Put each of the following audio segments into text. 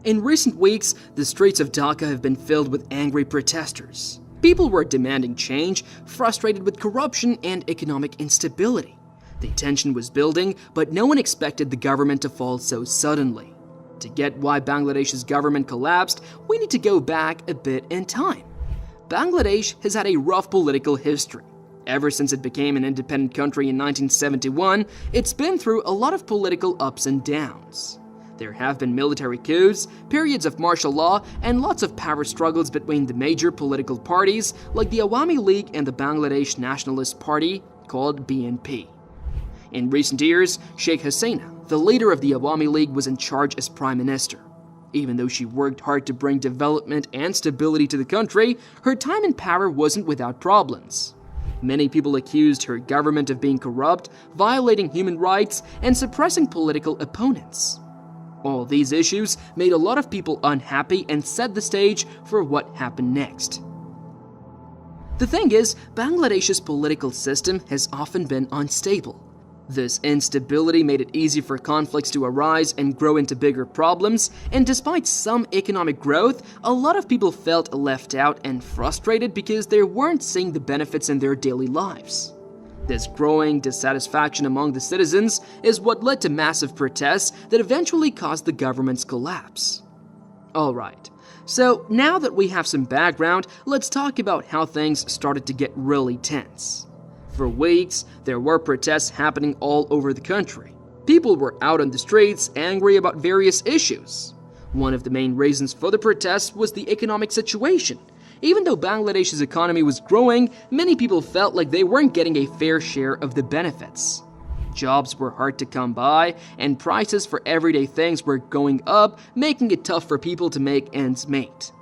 In recent weeks, the streets of Dhaka have been filled with angry protesters. People were demanding change, frustrated with corruption and economic instability. The tension was building, but no one expected the government to fall so suddenly. To get why Bangladesh's government collapsed, we need to go back a bit in time. Bangladesh has had a rough political history. Ever since it became an independent country in 1971, it's been through a lot of political ups and downs. There have been military coups, periods of martial law, and lots of power struggles between the major political parties like the Awami League and the Bangladesh Nationalist Party, called BNP. In recent years, Sheikh Hasina, the leader of the Awami League, was in charge as prime minister. Even though she worked hard to bring development and stability to the country, her time in power wasn't without problems. Many people accused her government of being corrupt, violating human rights, and suppressing political opponents. All these issues made a lot of people unhappy and set the stage for what happened next. The thing is, Bangladesh's political system has often been unstable. This instability made it easy for conflicts to arise and grow into bigger problems, and despite some economic growth, a lot of people felt left out and frustrated because they weren't seeing the benefits in their daily lives. This growing dissatisfaction among the citizens is what led to massive protests that eventually caused the government's collapse. Alright, so now that we have some background, let's talk about how things started to get really tense. For weeks, there were protests happening all over the country. People were out on the streets, angry about various issues. One of the main reasons for the protests was the economic situation. Even though Bangladesh's economy was growing, many people felt like they weren't getting a fair share of the benefits. Jobs were hard to come by, and prices for everyday things were going up, making it tough for people to make ends meet.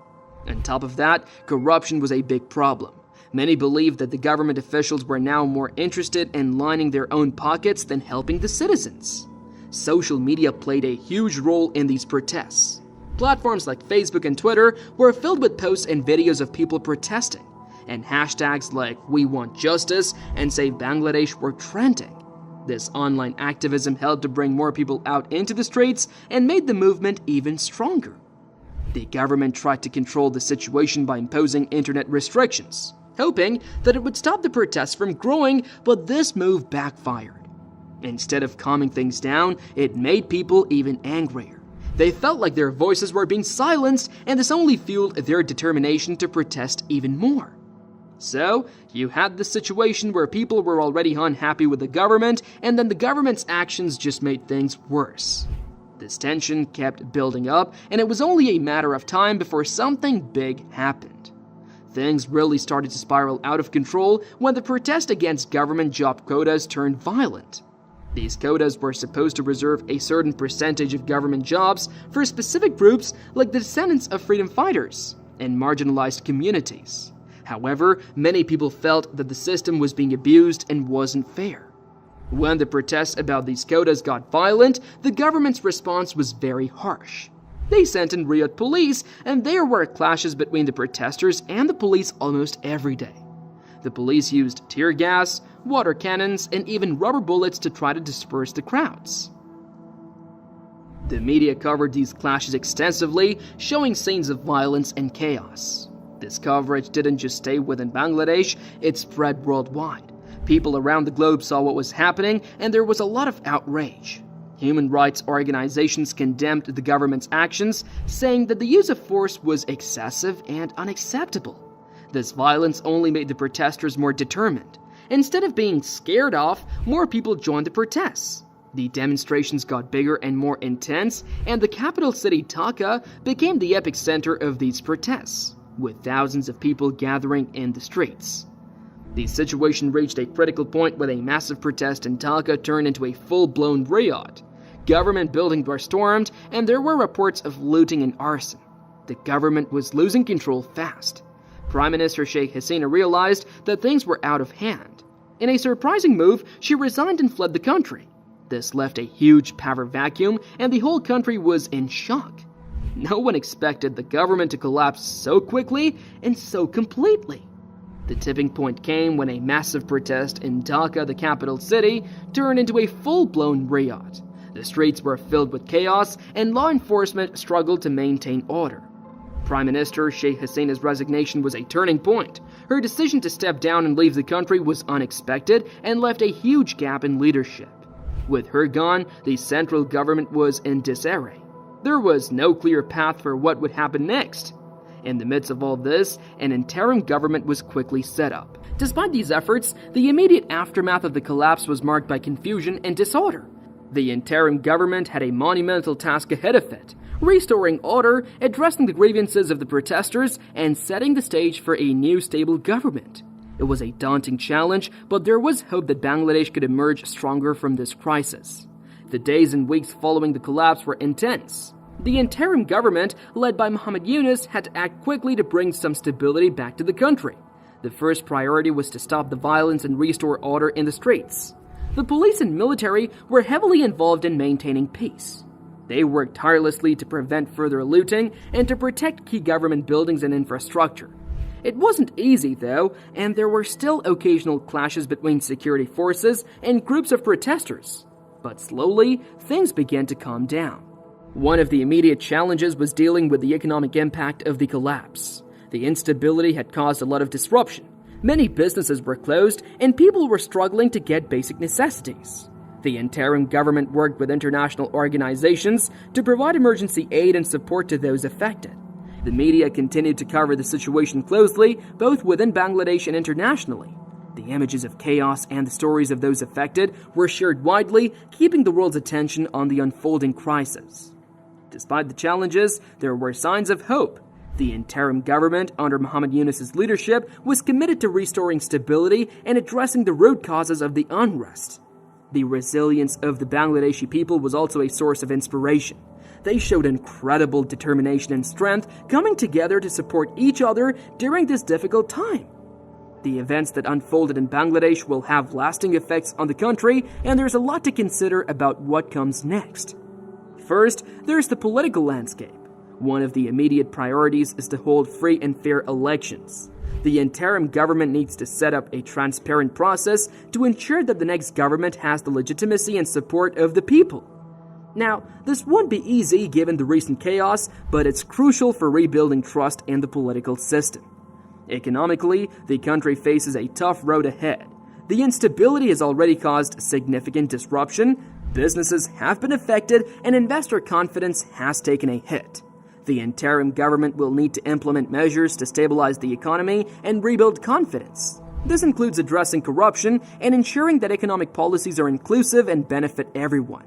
On top of that, corruption was a big problem. Many believed that the government officials were now more interested in lining their own pockets than helping the citizens. Social media played a huge role in these protests. Platforms like Facebook and Twitter were filled with posts and videos of people protesting, and hashtags like "We Want Justice" and "Save Bangladesh" were trending. This online activism helped to bring more people out into the streets and made the movement even stronger. The government tried to control the situation by imposing internet restrictions, hoping that it would stop the protests from growing, but this move backfired. Instead of calming things down, it made people even angrier. They felt like their voices were being silenced, and this only fueled their determination to protest even more. So, you had this situation where people were already unhappy with the government, and then the government's actions just made things worse. This tension kept building up, and it was only a matter of time before something big happened. Things really started to spiral out of control when the protest against government job quotas turned violent. These quotas were supposed to reserve a certain percentage of government jobs for specific groups like the descendants of freedom fighters and marginalized communities. However, many people felt that the system was being abused and wasn't fair. When the protests about these quotas got violent, the government's response was very harsh. They sent in Riyadh police, and there were clashes between the protesters and the police almost every day. The police used tear gas, water cannons, and even rubber bullets to try to disperse the crowds. The media covered these clashes extensively, showing scenes of violence and chaos. This coverage didn't just stay within Bangladesh, it spread worldwide. People around the globe saw what was happening, and there was a lot of outrage. Human rights organizations condemned the government's actions, saying that the use of force was excessive and unacceptable. This violence only made the protesters more determined. Instead of being scared off, more people joined the protests. The demonstrations got bigger and more intense, and the capital city Dhaka became the epicenter of these protests, with thousands of people gathering in the streets. The situation reached a critical point when a massive protest in Dhaka turned into a full-blown riot. Government buildings were stormed, and there were reports of looting and arson. The government was losing control fast. Prime Minister Sheikh Hasina realized that things were out of hand. In a surprising move, she resigned and fled the country. This left a huge power vacuum, and the whole country was in shock. No one expected the government to collapse so quickly and so completely. The tipping point came when a massive protest in Dhaka, the capital city, turned into a full-blown riot. The streets were filled with chaos, and law enforcement struggled to maintain order. Prime Minister Sheikh Hasina's resignation was a turning point. Her decision to step down and leave the country was unexpected and left a huge gap in leadership. With her gone, the central government was in disarray. There was no clear path for what would happen next. In the midst of all this, an interim government was quickly set up. Despite these efforts, the immediate aftermath of the collapse was marked by confusion and disorder. The interim government had a monumental task ahead of it: restoring order, addressing the grievances of the protesters, and setting the stage for a new stable government. It was a daunting challenge, but there was hope that Bangladesh could emerge stronger from this crisis. The days and weeks following the collapse were intense. The interim government, led by Muhammad Yunus, had to act quickly to bring some stability back to the country. The first priority was to stop the violence and restore order in the streets. The police and military were heavily involved in maintaining peace. They worked tirelessly to prevent further looting and to protect key government buildings and infrastructure. It wasn't easy, though, and there were still occasional clashes between security forces and groups of protesters. But slowly, things began to calm down. One of the immediate challenges was dealing with the economic impact of the collapse. The instability had caused a lot of disruption. Many businesses were closed, and people were struggling to get basic necessities. The interim government worked with international organizations to provide emergency aid and support to those affected. The media continued to cover the situation closely, both within Bangladesh and internationally. The images of chaos and the stories of those affected were shared widely, keeping the world's attention on the unfolding crisis. Despite the challenges, there were signs of hope. The interim government, under Muhammad Yunus's leadership, was committed to restoring stability and addressing the root causes of the unrest. The resilience of the Bangladeshi people was also a source of inspiration. They showed incredible determination and strength, coming together to support each other during this difficult time. The events that unfolded in Bangladesh will have lasting effects on the country, and there's a lot to consider about what comes next. First, there's the political landscape. One of the immediate priorities is to hold free and fair elections. The interim government needs to set up a transparent process to ensure that the next government has the legitimacy and support of the people. Now, this won't be easy given the recent chaos, but it's crucial for rebuilding trust in the political system. Economically, the country faces a tough road ahead. The instability has already caused significant disruption, businesses have been affected, and investor confidence has taken a hit. The interim government will need to implement measures to stabilize the economy and rebuild confidence. This includes addressing corruption and ensuring that economic policies are inclusive and benefit everyone.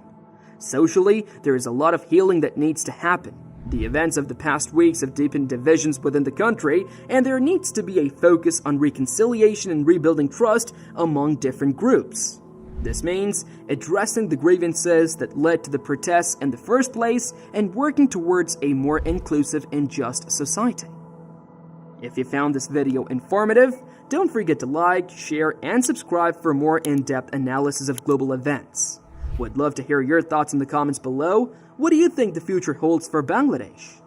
Socially, there is a lot of healing that needs to happen. The events of the past weeks have deepened divisions within the country, and there needs to be a focus on reconciliation and rebuilding trust among different groups. This means addressing the grievances that led to the protests in the first place and working towards a more inclusive and just society. If you found this video informative, don't forget to like, share, and subscribe for more in-depth analysis of global events. Would love to hear your thoughts in the comments below. What do you think the future holds for Bangladesh?